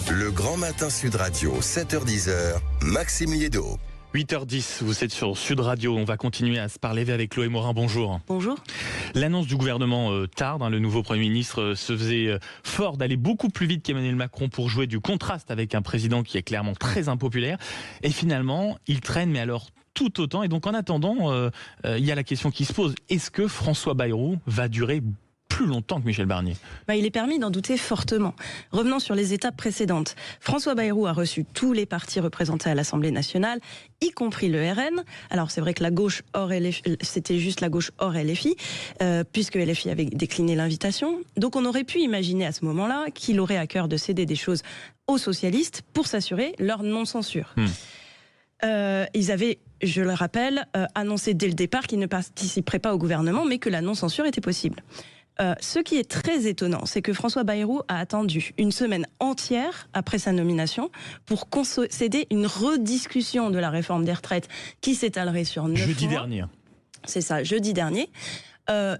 Le Grand Matin Sud Radio, 7h-10h, Maxime Liédo. 8h10, vous êtes sur Sud Radio. On va continuer à se parler avec Chloé Morin. Bonjour. Bonjour. L'annonce du gouvernement tarde. Le nouveau Premier ministre se faisait fort d'aller beaucoup plus vite qu'Emmanuel Macron pour jouer du contraste avec un président qui est clairement très impopulaire. Et finalement, il traîne, mais alors tout autant. Et donc en attendant, il y a la question qui se pose. Est-ce que François Bayrou va durer plus longtemps que Michel Barnier? Il est permis d'en douter fortement. Revenons sur les étapes précédentes. François Bayrou a reçu tous les partis représentés à l'Assemblée nationale, y compris le RN. Alors c'est vrai que la gauche hors LFI, c'était juste la gauche hors LFI, puisque LFI avait décliné l'invitation. Donc on aurait pu imaginer à ce moment-là qu'il aurait à cœur de céder des choses aux socialistes pour s'assurer leur non-censure. Ils avaient, je le rappelle, annoncé dès le départ qu'ils ne participeraient pas au gouvernement, mais que la non-censure était possible. Ce qui est très étonnant, c'est que François Bayrou a attendu une semaine entière après sa nomination pour concéder une rediscussion de la réforme des retraites qui s'étalerait sur 9 mois. Jeudi dernier. C'est ça, jeudi dernier.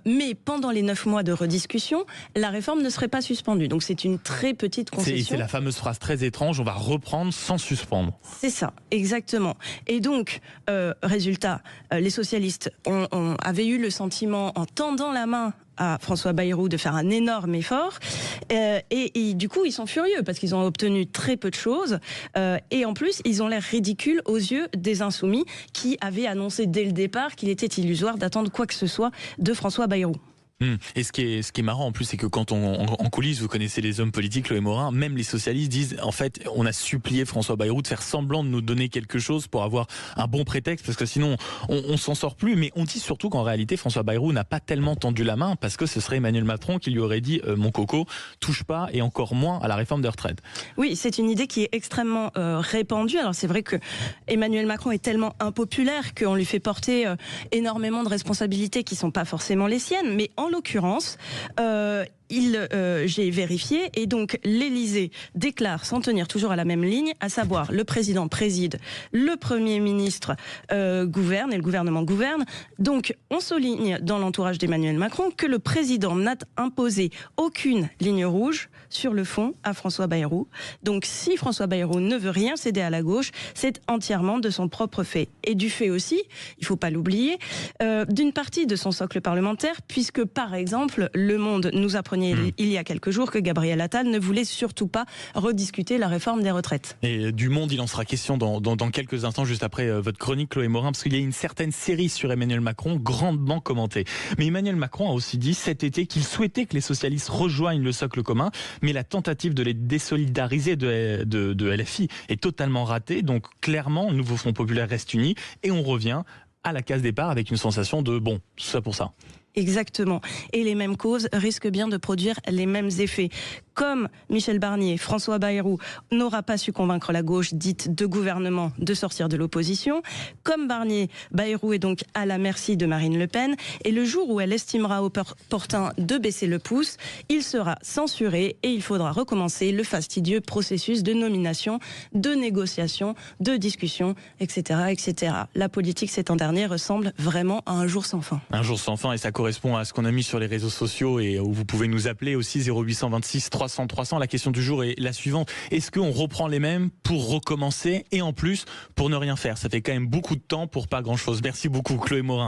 Mais pendant les 9 mois de rediscussion, la réforme ne serait pas suspendue. Donc c'est une très petite concession. C'est la fameuse phrase très étrange, on va reprendre sans suspendre. C'est ça, exactement. Et donc, résultat, les socialistes avaient eu le sentiment, en tendant la main à François Bayrou, de faire un énorme effort. Et du coup, ils sont furieux parce qu'ils ont obtenu très peu de choses. Et en plus, ils ont l'air ridicules aux yeux des Insoumis qui avaient annoncé dès le départ qu'il était illusoire d'attendre quoi que ce soit de François Bayrou. Et ce qui est marrant en plus, c'est que quand en coulisses, vous connaissez les hommes politiques, Chloé Morin, même les socialistes disent, en fait, on a supplié François Bayrou de faire semblant de nous donner quelque chose pour avoir un bon prétexte, parce que sinon on s'en sort plus. Mais on dit surtout qu'en réalité, François Bayrou n'a pas tellement tendu la main, parce que ce serait Emmanuel Macron qui lui aurait dit mon coco, touche pas, et encore moins à la réforme des retraites. Oui, c'est une idée qui est extrêmement répandue. Alors c'est vrai que Emmanuel Macron est tellement impopulaire qu'on lui fait porter énormément de responsabilités qui sont pas forcément les siennes, mais en l'occurrence, j'ai vérifié, et donc l'Élysée déclare s'en tenir toujours à la même ligne, à savoir le président préside, le Premier ministre gouverne et le gouvernement gouverne. Donc on souligne dans l'entourage d'Emmanuel Macron que le président n'a imposé aucune ligne rouge sur le fond à François Bayrou. Donc si François Bayrou ne veut rien céder à la gauche, c'est entièrement de son propre fait. Et du fait aussi, il ne faut pas l'oublier, d'une partie de son socle parlementaire, puisque par exemple, Le Monde nous apprenait il y a quelques jours que Gabriel Attal ne voulait surtout pas rediscuter la réforme des retraites. Et du Monde, il en sera question dans quelques instants, juste après votre chronique, Chloé Morin, parce qu'il y a une certaine série sur Emmanuel Macron grandement commentée. Mais Emmanuel Macron a aussi dit cet été qu'il souhaitait que les socialistes rejoignent le socle commun, mais la tentative de les désolidariser de LFI est totalement ratée. Donc clairement, le nouveau Front populaire reste uni, et on revient à la case départ avec une sensation de bon, tout ça pour ça. Exactement. Et les mêmes causes risquent bien de produire les mêmes effets. Comme Michel Barnier, François Bayrou n'aura pas su convaincre la gauche dite de gouvernement de sortir de l'opposition. Comme Barnier, Bayrou est donc à la merci de Marine Le Pen. Et le jour où elle estimera opportun de baisser le pouce, il sera censuré et il faudra recommencer le fastidieux processus de nomination, de négociation, de discussion, etc., etc. La politique ces temps derniers ressemble vraiment à un jour sans fin. Un jour sans fin, et ça correspond à ce qu'on a mis sur les réseaux sociaux et où vous pouvez nous appeler aussi 0826 300 300. La question du jour est la suivante. Est-ce qu'on reprend les mêmes pour recommencer et en plus pour ne rien faire? Ça fait quand même beaucoup de temps pour pas grand chose. Merci beaucoup Chloé Morin.